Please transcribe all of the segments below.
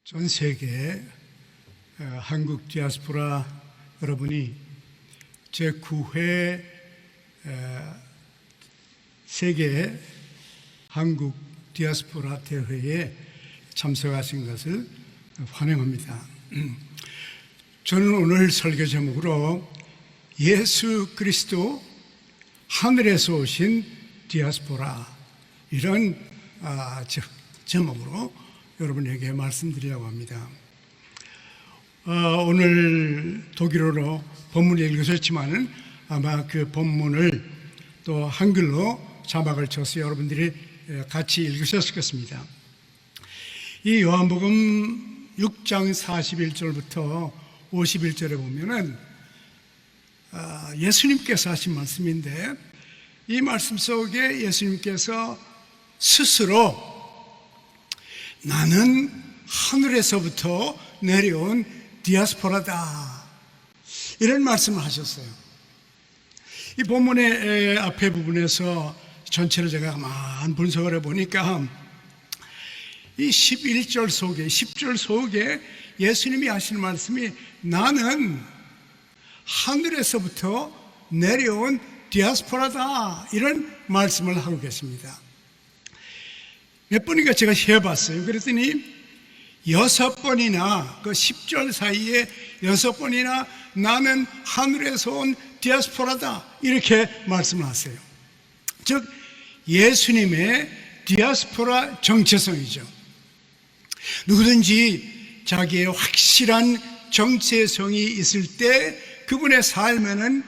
전 세계 한국 디아스포라 여러분이 제9회 세계 한국 디아스포라 대회에 참석하신 것을 환영합니다. 저는 오늘 설교 제목으로 예수 그리스도 하늘에서 오신 디아스포라, 이런 제목으로 여러분에게 말씀드리려고 합니다. 오늘 독일어로 본문을 읽으셨지만은 아마 그 본문을 또 한글로 자막을 쳐서 여러분들이 같이 읽으셨을 것입니다. 이 요한복음 6장 41절부터 51절에 보면은 예수님께서 하신 말씀인데, 이 말씀 속에 예수님께서 스스로 나는 하늘에서부터 내려온 디아스포라다, 이런 말씀을 하셨어요. 이 본문의 앞에 부분에서 전체를 제가 가만 분석을 해보니까 이 11절 속에, 10절 속에 예수님이 하시는 말씀이 나는 하늘에서부터 내려온 디아스포라다, 이런 말씀을 하고 계십니다. 몇 번인가 제가 해봤어요. 그랬더니 6번이나 그 10절 사이에 6번이나 나는 하늘에서 온 디아스포라다, 이렇게 말씀을 하세요. 즉 예수님의 디아스포라 정체성이죠. 누구든지 자기의 확실한 정체성이 있을 때 그분의 삶에는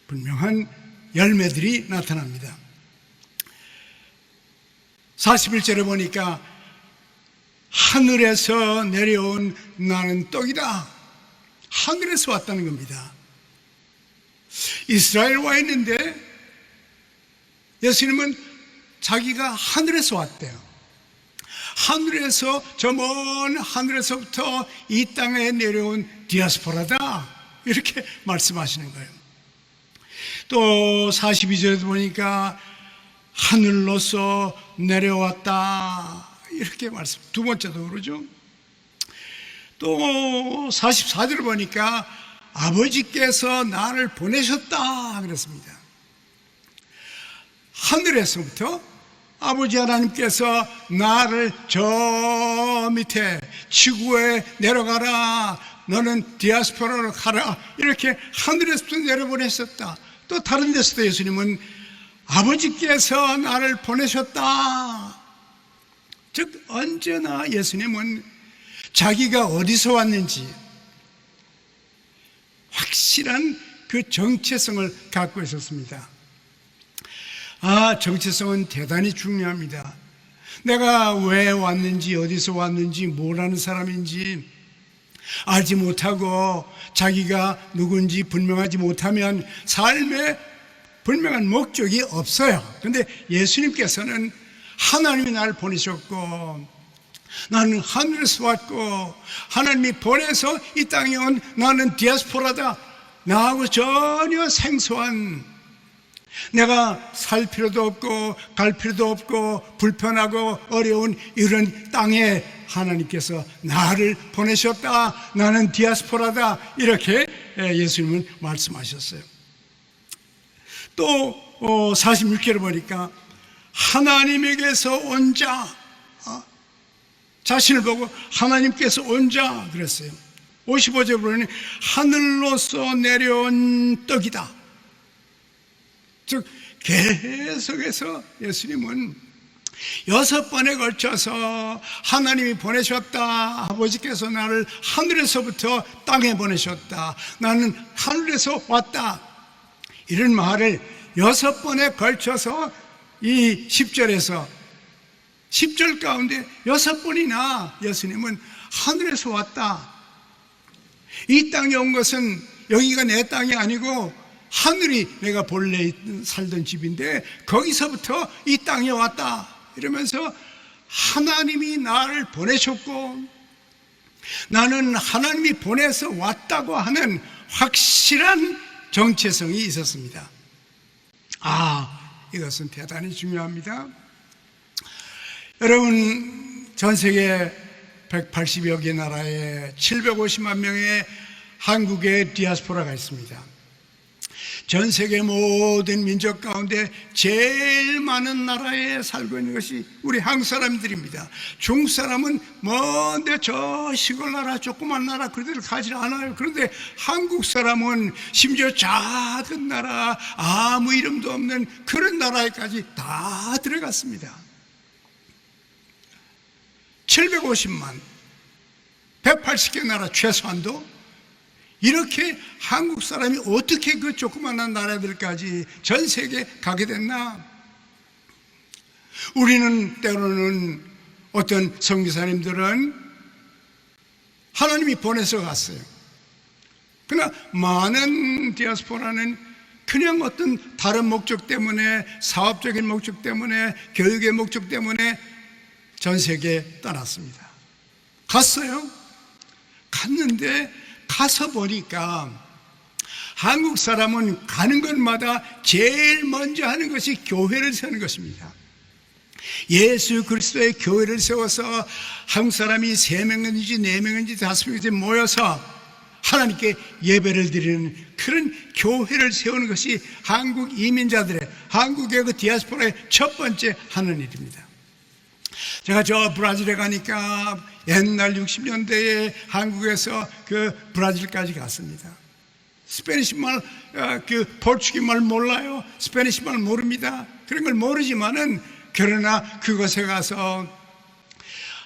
분명한 열매들이 나타납니다. 41절에 보니까 하늘에서 내려온 나는 떡이다, 하늘에서 왔다는 겁니다. 이스라엘 와 있는데 예수님은 자기가 하늘에서 왔대요. 하늘에서, 저 먼 하늘에서부터 이 땅에 내려온 디아스포라다, 이렇게 말씀하시는 거예요. 또 42절에도 보니까 하늘로서 내려왔다, 이렇게 말씀. 두 번째도 그러죠. 또 44절을 보니까 아버지께서 나를 보내셨다 그랬습니다. 하늘에서부터 아버지 하나님께서 나를 저 밑에 지구에 내려가라, 너는 디아스포라로 가라, 이렇게 하늘에서부터 내려보내셨다. 또 다른 데서도 예수님은 아버지께서 나를 보내셨다. 즉 언제나 예수님은 자기가 어디서 왔는지 확실한 그 정체성을 갖고 있었습니다. 정체성은 대단히 중요합니다. 내가 왜 왔는지, 어디서 왔는지, 뭐라는 사람인지 알지 못하고 자기가 누군지 분명하지 못하면 삶에 분명한 목적이 없어요. 그런데 예수님께서는 하나님이 나를 보내셨고, 나는 하늘에서 왔고, 하나님이 보내서 이 땅에 온 나는 디아스포라다, 나하고 전혀 생소한, 내가 살 필요도 없고 갈 필요도 없고 불편하고 어려운 이런 땅에 하나님께서 나를 보내셨다, 나는 디아스포라다, 이렇게 예수님은 말씀하셨어요. 또 46절을 보니까 하나님에게서 온 자, 자신을 보고 하나님께서 온 자 그랬어요. 55절을 보니 하늘로서 내려온 떡이다. 즉 계속해서 예수님은 6번에 걸쳐서 하나님이 보내셨다, 아버지께서 나를 하늘에서부터 땅에 보내셨다, 나는 하늘에서 왔다, 이런 말을 6번에 걸쳐서 이 10절에서 10절 가운데 6번이나 예수님은 하늘에서 왔다, 이 땅에 온 것은 여기가 내 땅이 아니고 하늘이 내가 본래 살던 집인데 거기서부터 이 땅에 왔다, 이러면서 하나님이 나를 보내셨고 나는 하나님이 보내서 왔다고 하는 확실한 정체성이 있었습니다. 이것은 대단히 중요합니다. 여러분, 전 세계 180여 개 나라에 750만 명의 한국의 디아스포라가 있습니다. 전 세계 모든 민족 가운데 제일 많은 나라에 살고 있는 것이 우리 한국 사람들입니다. 중국 사람은 먼데 저 시골 나라, 조그만 나라 그런 데를 가지 않아요. 그런데 한국 사람은 심지어 작은 나라, 아무 이름도 없는 그런 나라에까지 다 들어갔습니다. 750만, 180개 나라 최소한도. 이렇게 한국 사람이 어떻게 그 조그마한 나라들까지 전 세계에 가게 됐나? 우리는 때로는 어떤 선교사님들은 하나님이 보내서 갔어요. 그러나 많은 디아스포라는 그냥 어떤 다른 목적 때문에, 사업적인 목적 때문에, 교육의 목적 때문에 전 세계에 떠났습니다. 갔어요. 갔는데 가서 보니까 한국 사람은 가는 곳마다 제일 먼저 하는 것이 교회를 세우는 것입니다. 예수 그리스도의 교회를 세워서 한국 사람이 3명인지 4명인지 5명인지 모여서 하나님께 예배를 드리는 그런 교회를 세우는 것이 한국 이민자들의, 한국의 그 디아스포라의 첫 번째 하는 일입니다. 제가 저 브라질에 가니까 옛날 60년대에 한국에서 그 브라질까지 갔습니다. 스페니시 말, 그 포르투기 말 몰라요. 스페니시 말 모릅니다. 그런 걸 모르지만은 그러나 그곳에 가서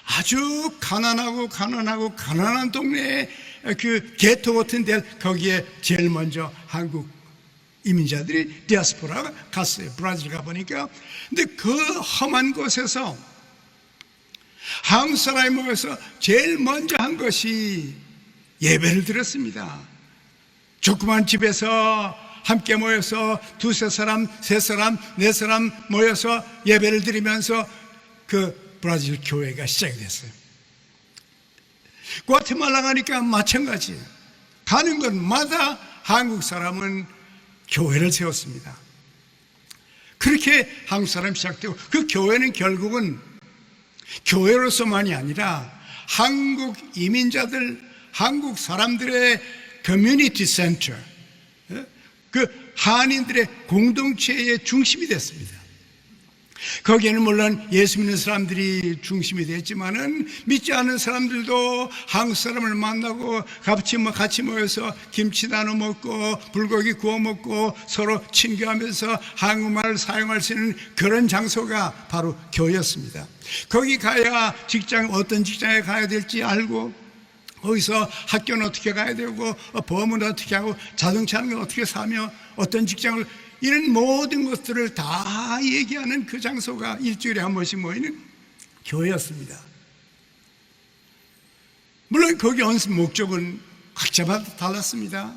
아주 가난한 동네에 그 게토 같은 데 거기에 제일 먼저 한국 이민자들이 디아스포라가 갔어요. 브라질 가보니까. 근데 그 험한 곳에서 한국 사람이 모여서 제일 먼저 한 것이 예배를 드렸습니다. 조그만 집에서 함께 모여서 두세 사람, 세 사람, 네 사람 모여서 예배를 드리면서 그 브라질 교회가 시작이 됐어요. 과테말라 가니까 마찬가지예요. 가는 곳마다 한국 사람은 교회를 세웠습니다. 그렇게 한국 사람이 시작되고 그 교회는 결국은 교회로서만이 아니라 한국 이민자들, 한국 사람들의 커뮤니티 센터, 그 한인들의 공동체의 중심이 됐습니다. 거기에는 물론 예수 믿는 사람들이 중심이 됐지만은 믿지 않은 사람들도 한국 사람을 만나고 같이 모여서 김치 나눠 먹고 불고기 구워 먹고 서로 친교하면서 한국말을 사용할 수 있는 그런 장소가 바로 교회였습니다. 거기 가야 어떤 직장에 가야 될지 알고, 거기서 학교는 어떻게 가야 되고 보험은 어떻게 하고 자동차는 어떻게 사며 어떤 직장을, 이런 모든 것들을 다 얘기하는 그 장소가 일주일에 한 번씩 모이는 교회였습니다. 물론 거기 온 목적은 각자마다 달랐습니다.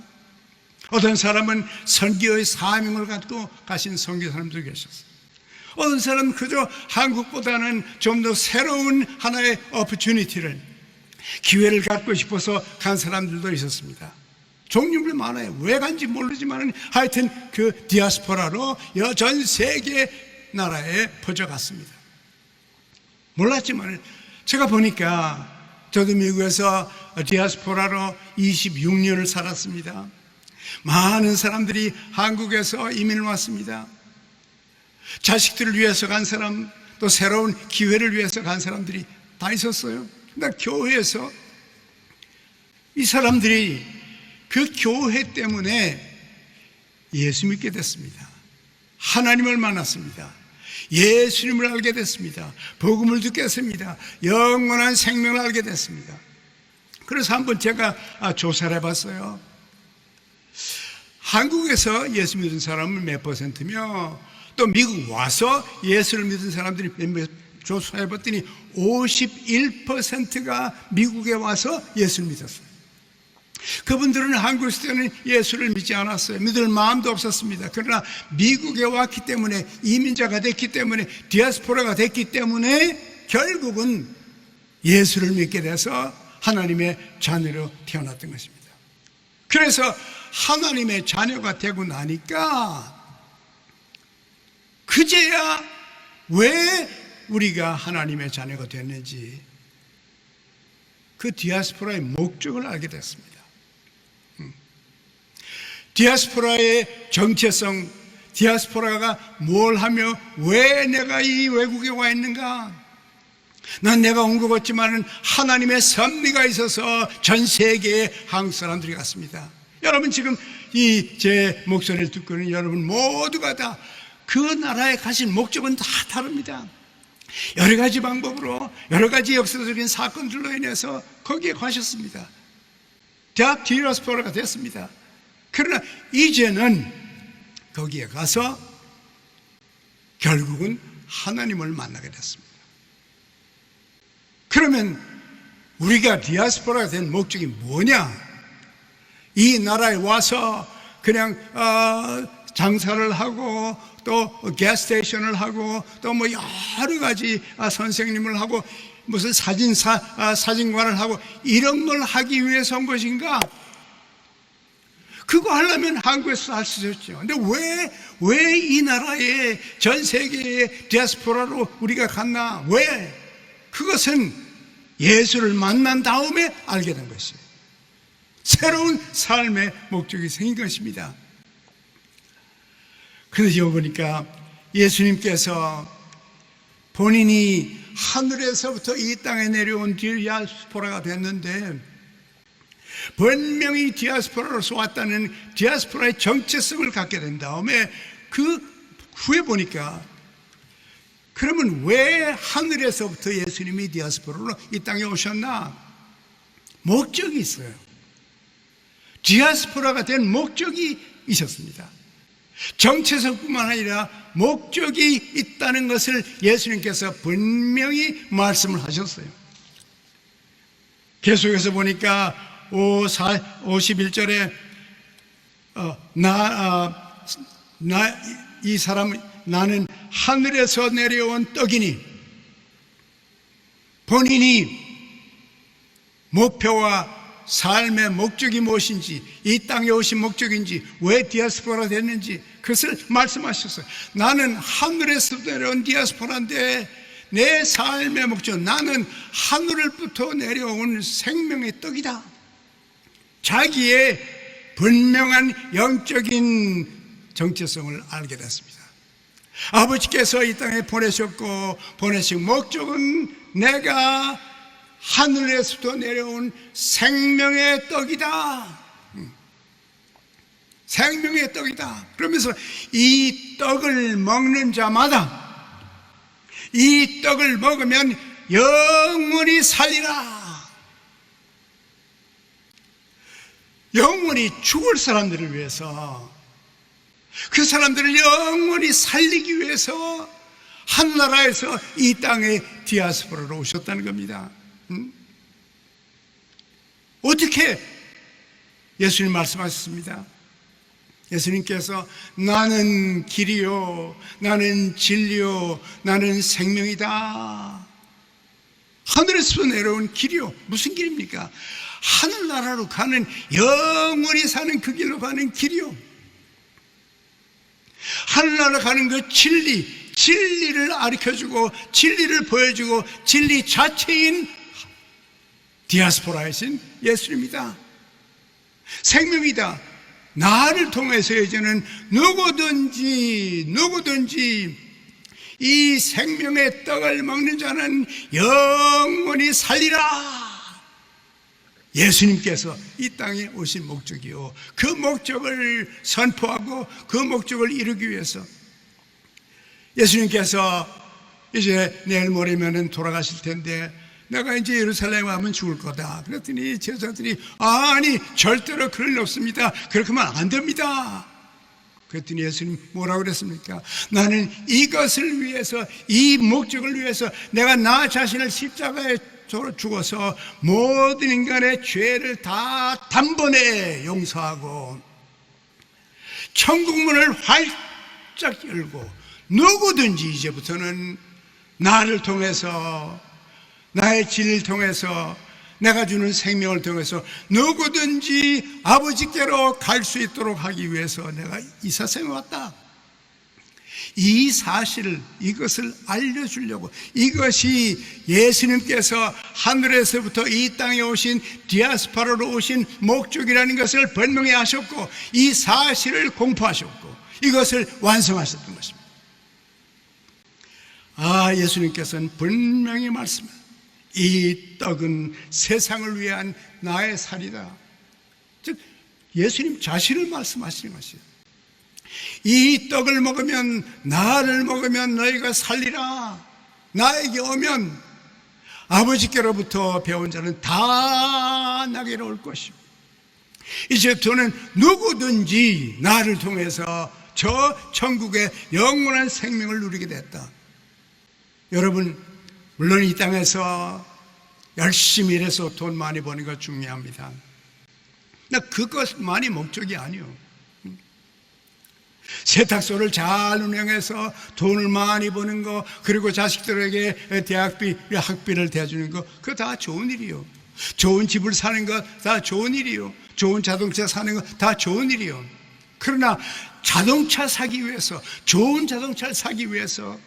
어떤 사람은 선교의 사명을 갖고 가신 선교사님도 계셨어요. 어떤 사람은 그저 한국보다는 좀 더 새로운 하나의 오퍼튜니티를, 기회를 갖고 싶어서 간 사람들도 있었습니다. 종류가 많아요. 왜 간지 모르지만 하여튼 그 디아스포라로 전 세계 나라에 퍼져갔습니다. 몰랐지만 제가 보니까 저도 미국에서 디아스포라로 26년을 살았습니다. 많은 사람들이 한국에서 이민을 왔습니다. 자식들을 위해서 간 사람, 또 새로운 기회를 위해서 간 사람들이 다 있었어요. 근데 교회에서 이 사람들이 그 교회 때문에 예수 믿게 됐습니다. 하나님을 만났습니다. 예수님을 알게 됐습니다. 복음을 듣게 됐습니다. 영원한 생명을 알게 됐습니다. 그래서 한번 제가 조사를 해봤어요. 한국에서 예수 믿은 사람은 몇 %며 또 미국 와서 예수를 믿은 사람들이 몇 조사해봤더니 51%가 미국에 와서 예수를 믿었어요. 그분들은 한국에 있을 때는 예수를 믿지 않았어요. 믿을 마음도 없었습니다. 그러나 미국에 왔기 때문에, 이민자가 됐기 때문에, 디아스포라가 됐기 때문에 결국은 예수를 믿게 돼서 하나님의 자녀로 태어났던 것입니다. 그래서 하나님의 자녀가 되고 나니까 그제야 왜 우리가 하나님의 자녀가 됐는지 그 디아스포라의 목적을 알게 됐습니다. 디아스포라의 정체성, 디아스포라가 뭘 하며 왜 내가 이 외국에 와 있는가? 난 내가 온 것 같지만 하나님의 섭리가 있어서 전 세계에 한국 사람들이 갔습니다. 여러분 지금 이 제 목소리를 듣고 있는 여러분 모두가 다 그 나라에 가신 목적은 다 다릅니다. 여러 가지 방법으로 여러 가지 역사적인 사건들로 인해서 거기에 가셨습니다. 디아스포라가 됐습니다. 그러나 이제는 거기에 가서 결국은 하나님을 만나게 됐습니다. 그러면 우리가 디아스포라가 된 목적이 뭐냐? 이 나라에 와서 그냥 장사를 하고 또 가스스테이션을 하고 또 뭐 여러 가지 선생님을 하고 무슨 사진관을 하고 이런 걸 하기 위해서 온 것인가? 그거 하려면 한국에서 할 수 있었죠. 근데 왜 이 나라에 전 세계의 디아스포라로 우리가 갔나? 왜? 그것은 예수를 만난 다음에 알게 된 것이에요. 새로운 삶의 목적이 생긴 것입니다. 그래서 보니까 예수님께서 본인이 하늘에서부터 이 땅에 내려온 디아스포라가 됐는데 분명히 디아스포라로서 왔다는 디아스포라의 정체성을 갖게 된 다음에 그 후에 보니까 그러면 왜 하늘에서부터 예수님이 디아스포라로 이 땅에 오셨나? 목적이 있어요. 디아스포라가 된 목적이 있었습니다. 정체성뿐만 아니라 목적이 있다는 것을 예수님께서 분명히 말씀을 하셨어요. 계속해서 보니까 51절에 이 사람은 나는 하늘에서 내려온 떡이니, 본인이 목표와 삶의 목적이 무엇인지, 이 땅에 오신 목적인지, 왜 디아스포라 됐는지 그것을 말씀하셨어요. 나는 하늘에서 내려온 디아스포라인데 내 삶의 목적, 나는 하늘로부터 내려온 생명의 떡이다. 자기의 분명한 영적인 정체성을 알게 됐습니다. 아버지께서 이 땅에 보내셨고 보내신 목적은 내가 하늘에서부터 내려온 생명의 떡이다. 생명의 떡이다. 그러면서 이 떡을 먹는 자마다 이 떡을 먹으면 영원히 살리라. 영원히 죽을 사람들을 위해서, 그 사람들을 영원히 살리기 위해서 한나라에서 이 땅에 디아스포라로 오셨다는 겁니다. 어떻게 예수님 말씀하셨습니다. 예수님께서 나는 길이요, 나는 진리요, 나는 생명이다. 하늘에서 내려온 길이요. 무슨 길입니까? 하늘나라로 가는, 영원히 사는 그 길로 가는 길이요. 하늘나라 가는 그 진리를 가르쳐주고 진리를 보여주고 진리 자체인 디아스포라이신 예수님이다. 생명이다. 나를 통해서 이제는 누구든지 이 생명의 떡을 먹는 자는 영원히 살리라. 예수님께서 이 땅에 오신 목적이요, 그 목적을 선포하고 그 목적을 이루기 위해서 예수님께서 이제 내일 모레면은 돌아가실 텐데 내가 이제 예루살렘에 가면 죽을 거다. 그랬더니 제자들이 아니 절대로 그럴 리 없습니다. 그렇게 하면 안 됩니다. 그랬더니 예수님 뭐라고 그랬습니까? 나는 이것을 위해서, 이 목적을 위해서 내가 나 자신을 십자가에 죽어서 모든 인간의 죄를 다 단번에 용서하고 천국문을 활짝 열고 누구든지 이제부터는 나를 통해서, 나의 진리를 통해서, 내가 주는 생명을 통해서 누구든지 아버지께로 갈 수 있도록 하기 위해서 내가 이 세상에 왔다. 이 사실을, 이것을 알려주려고, 이것이 예수님께서 하늘에서부터 이 땅에 오신, 디아스포라로 오신 목적이라는 것을 분명히 하셨고, 이 사실을 공포하셨고, 이것을 완성하셨던 것입니다. 예수님께서는 분명히 말씀합니다. 이 떡은 세상을 위한 나의 살이다. 즉 예수님 자신을 말씀하시는 것이에요. 이 떡을 먹으면, 나를 먹으면 너희가 살리라. 나에게 오면 아버지께로부터 배운 자는 다 나게로 올 것이고, 이제부터는 누구든지 나를 통해서 저 천국의 영원한 생명을 누리게 됐다. 여러분, 물론 이 땅에서 열심히 일해서 돈 많이 버는 거 중요합니다. 그것만이 목적이 아니요. 세탁소를 잘 운영해서 돈을 많이 버는 거, 그리고 자식들에게 대학비, 학비를 대주는 거, 그거 다 좋은 일이요. 좋은 집을 사는 거 다 좋은 일이요. 좋은 자동차 사는 거 다 좋은 일이요. 그러나 자동차 사기 위해서, 좋은 자동차를 사기 위해서,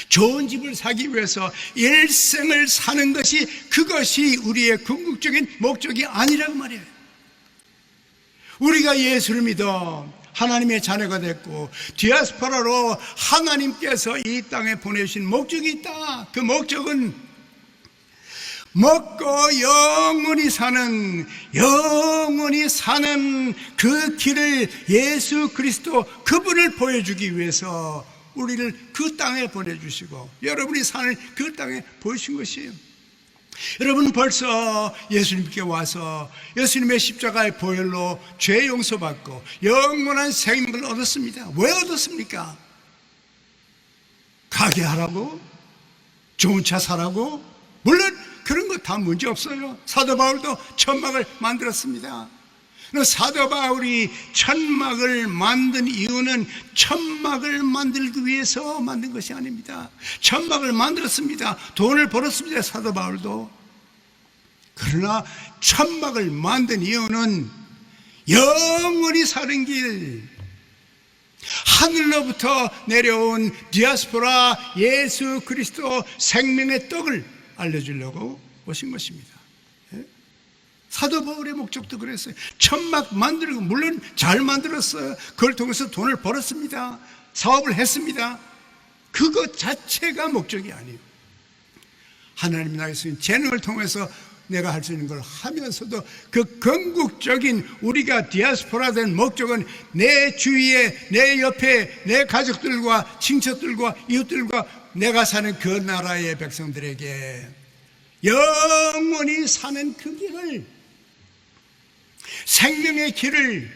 좋은 집을 사기 위해서 일생을 사는 것이, 그것이 우리의 궁극적인 목적이 아니라고 말이에요. 우리가 예수를 믿어 하나님의 자녀가 됐고, 디아스포라로 하나님께서 이 땅에 보내주신 목적이 있다. 그 목적은 먹고 영원히 사는 그 길을, 예수 그리스도 그분을 보여주기 위해서 우리를 그 땅에 보내주시고, 여러분이 사는 그 땅에 보여주신 것이에요. 여러분, 벌써 예수님께 와서 예수님의 십자가의 보혈로 죄 용서받고 영원한 생명을 얻었습니다. 왜 얻었습니까? 가게 하라고? 좋은 차 사라고? 물론 그런 거 다 문제 없어요. 사도 바울도 천막을 만들었습니다. 사도 바울이 천막을 만든 이유는 천막을 만들기 위해서 만든 것이 아닙니다. 천막을 만들었습니다. 돈을 벌었습니다. 사도 바울도. 그러나 천막을 만든 이유는 영원히 사는 길, 하늘로부터 내려온 디아스포라 예수 그리스도 생명의 떡을 알려주려고 오신 것입니다. 사도 바울의 목적도 그랬어요. 천막 만들고, 물론 잘 만들었어요. 그걸 통해서 돈을 벌었습니다. 사업을 했습니다. 그것 자체가 목적이 아니에요. 하나님이 나에게 주신 재능을 통해서 내가 할 수 있는 걸 하면서도, 그 궁극적인 우리가 디아스포라 된 목적은 내 주위에, 내 옆에, 내 가족들과 친척들과 이웃들과 내가 사는 그 나라의 백성들에게 영원히 사는 그 길을, 생명의 길을,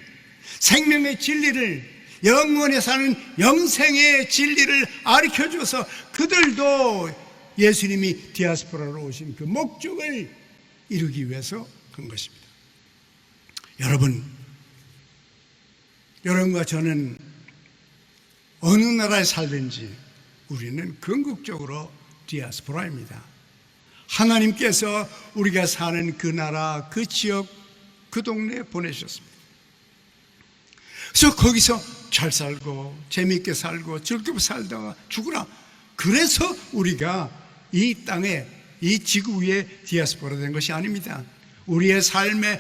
생명의 진리를, 영원히 사는 영생의 진리를 가르쳐줘서 그들도 예수님이 디아스포라로 오신 그 목적을 이루기 위해서 한 것입니다. 여러분과 저는 어느 나라에 살든지 우리는 궁극적으로 디아스포라입니다. 하나님께서 우리가 사는 그 나라, 그 지역, 그 동네에 보내셨습니다. 그래서 거기서 잘 살고 재미있게 살고 즐겁게 살다가 죽으라. 그래서 우리가 이 땅에, 이 지구 위에 디아스포라 된 것이 아닙니다. 우리의 삶의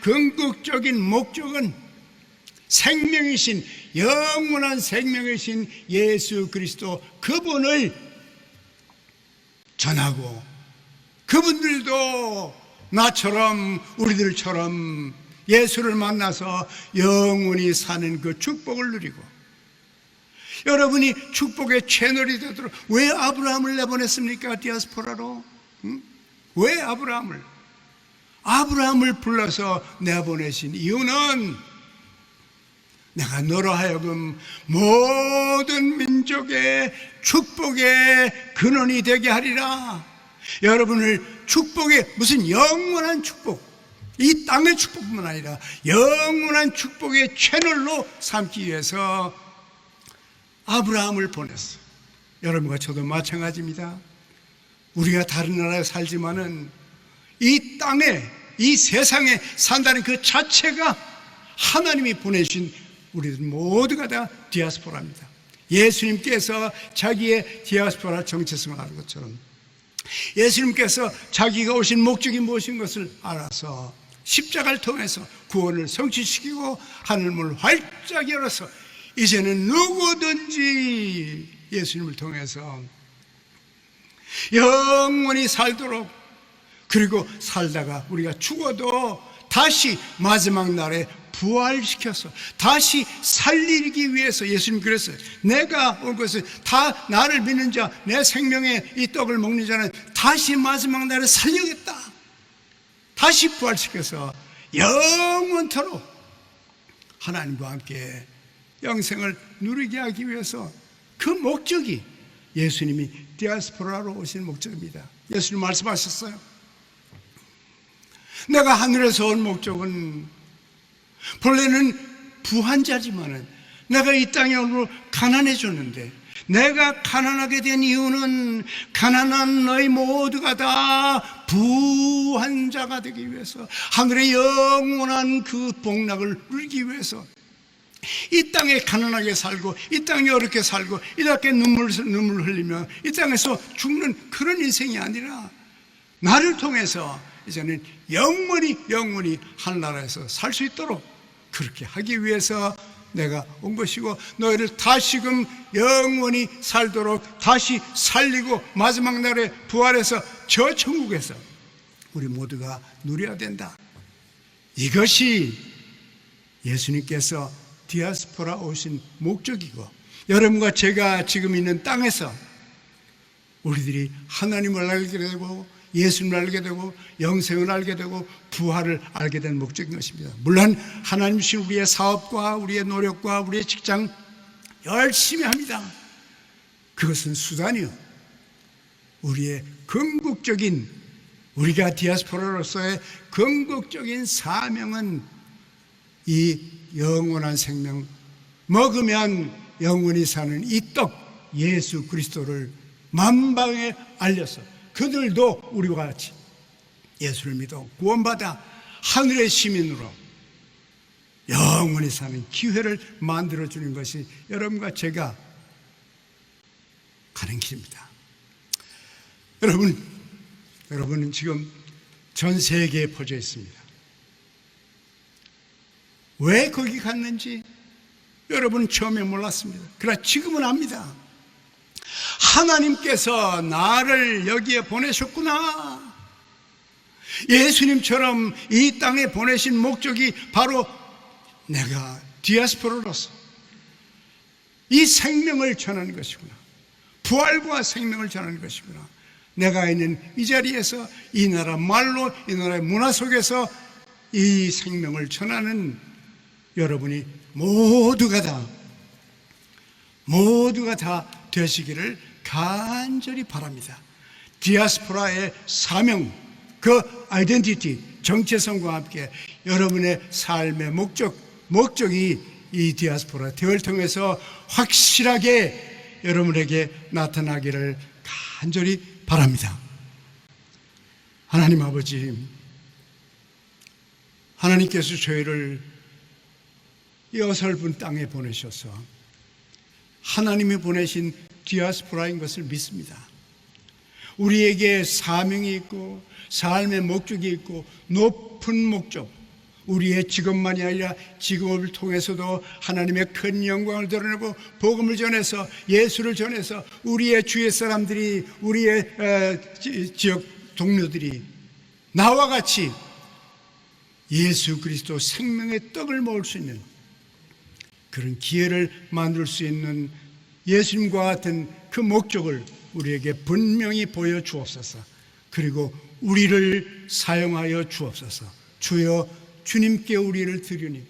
궁극적인 목적은 생명이신, 영원한 생명이신 예수 그리스도 그분을 전하고, 그분들도 나처럼, 우리들처럼 예수를 만나서 영원히 사는 그 축복을 누리고, 여러분이 축복의 채널이 되도록, 왜 아브라함을 내보냈습니까? 디아스포라로. 왜 아브라함을 불러서 내보내신 이유는 내가 너로 하여금 모든 민족의 축복의 근원이 되게 하리라. 여러분을 축복의, 무슨 영원한 축복, 이 땅의 축복뿐만 아니라 영원한 축복의 채널로 삼기 위해서 아브라함을 보냈어요. 여러분과 저도 마찬가지입니다. 우리가 다른 나라에 살지만은 이 땅에, 이 세상에 산다는 그 자체가 하나님이 보내신 우리들 모두가 다 디아스포라입니다. 예수님께서 자기의 디아스포라 정체성을 아는 것처럼 예수님께서 자기가 오신 목적이 무엇인 것을 알아서 십자가를 통해서 구원을 성취시키고 하늘문을 활짝 열어서 이제는 누구든지 예수님을 통해서 영원히 살도록, 그리고 살다가 우리가 죽어도 다시 마지막 날에 부활시켜서 다시 살리기 위해서 예수님 그랬어요. 내가 온 것은 다 나를 믿는 자, 내 생명의 이 떡을 먹는 자는 다시 마지막 날에 살리겠다. 다시 부활시켜서 영원토록 하나님과 함께 영생을 누리게 하기 위해서 그 목적이 예수님이 디아스포라로 오신 목적입니다. 예수님 말씀하셨어요. 내가 하늘에서 온 목적은 본래는 부한자지만은 내가 이 땅에 오므로 가난해졌는데, 내가 가난하게 된 이유는 가난한 너희 모두가 다 부한 자가 되기 위해서, 하늘의 영원한 그 복락을 누리기 위해서 이 땅에 가난하게 살고 이 땅에 어렵게 살고 이 땅에 눈물 흘리며 이 땅에서 죽는 그런 인생이 아니라 나를 통해서 이제는 영원히 하늘나라에서 살 수 있도록 그렇게 하기 위해서 내가 온 것이고, 너희를 다시금 영원히 살도록 다시 살리고 마지막 날에 부활해서 저 천국에서 우리 모두가 누려야 된다. 이것이 예수님께서 디아스포라 오신 목적이고, 여러분과 제가 지금 있는 땅에서 우리들이 하나님을 알게 되고 예수님을 알게 되고 영생을 알게 되고 부활을 알게 된 목적인 것입니다. 물론 하나님 주신 우리의 사업과 우리의 노력과 우리의 직장 열심히 합니다. 그것은 수단이요, 우리의 궁극적인, 우리가 디아스포라로서의 궁극적인 사명은 이 영원한 생명, 먹으면 영원히 사는 이 떡 예수 그리스도를 만방에 알려서 그들도 우리와 같이 예수를 믿어 구원받아 하늘의 시민으로 영원히 사는 기회를 만들어주는 것이 여러분과 제가 가는 길입니다. 여러분은 지금 전 세계에 퍼져 있습니다. 왜 거기 갔는지 여러분은 처음에 몰랐습니다. 그러나 지금은 압니다. 하나님께서 나를 여기에 보내셨구나. 예수님처럼 이 땅에 보내신 목적이 바로 내가 디아스포라로서 이 생명을 전하는 것이구나. 부활과 생명을 전하는 것이구나. 내가 있는 이 자리에서 이 나라 말로, 이 나라의 문화 속에서 이 생명을 전하는 여러분이 모두가 다 되시기를 간절히 바랍니다. 디아스포라의 사명, 그 아이덴티티, 정체성과 함께 여러분의 삶의 목적이 이 디아스포라 대회를 통해서 확실하게 여러분에게 나타나기를 간절히 바랍니다. 하나님 아버지, 하나님께서 저희를 이 어설픈 땅에 보내셔서 하나님이 보내신 디아스포라인 것을 믿습니다. 우리에게 사명이 있고 삶의 목적이 있고 높은 목적, 우리의 직업만이 아니라 직업을 통해서도 하나님의 큰 영광을 드러내고 복음을 전해서 예수를 전해서 우리의 주위 사람들이, 우리의 지역 동료들이 나와 같이 예수 그리스도 생명의 떡을 먹을 수 있는 그런 기회를 만들 수 있는 예수님과 같은 그 목적을 우리에게 분명히 보여주옵소서. 그리고 우리를 사용하여 주옵소서. 주여, 주님께 우리를 드리니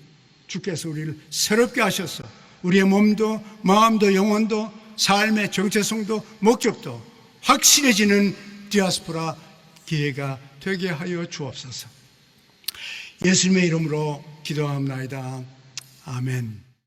주께서 우리를 새롭게 하셔서 우리의 몸도 마음도 영혼도 삶의 정체성도 목적도 확실해지는 디아스포라 기회가 되게 하여 주옵소서. 예수님의 이름으로 기도합니다. 아멘.